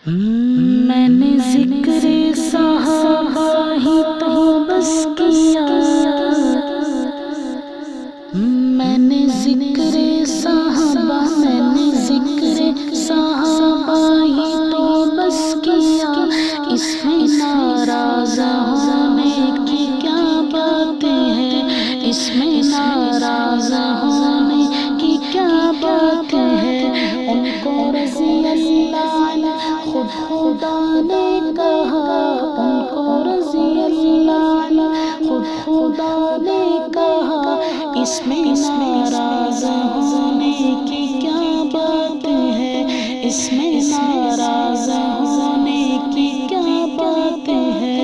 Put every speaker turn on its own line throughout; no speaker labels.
میں نے ذکر صحابہ ہی تو بس کیا، میں نے ذکر صحابہ، میں نے ذکر صحابہ ہی تو بس کیا، اس میں ناراض ہونے کی کیا باتیں ہیں، اس میں ناراض ہونے کی کیا باتیں ہیں، ان کو رضی اللہ عنہ خود خدا نے کہا، ان کو رضی اللہ عنہ خود خدا نے کہا، اس میں ناراض ہونے کی کیا باتیں ہیں، اس میں ناراض ہونے کی کیا باتیں ہیں۔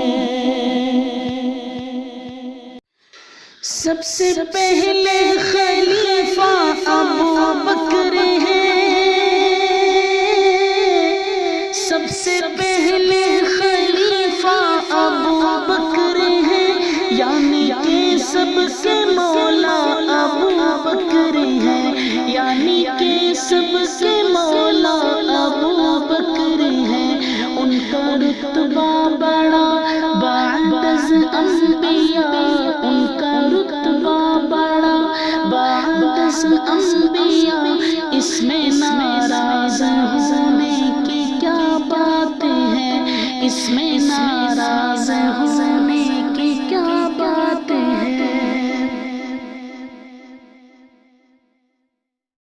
سب سے پہلے خلیفہ ابو بکر ہے، سب سے پہلے خلیفہ ابو بکر ہے، یعنی کہ سب کے مولا ابو بکر ہے، یعنی کہ سب کے مولا ابو بکر ہے، ان کا رتبہ بڑا بعد از انبیاء، ان کا رتبہ بڑا بعد از انبیاء، اس میں ناراض ہونے کی کیا باتیں ہیں، اس میں ناراض ہونے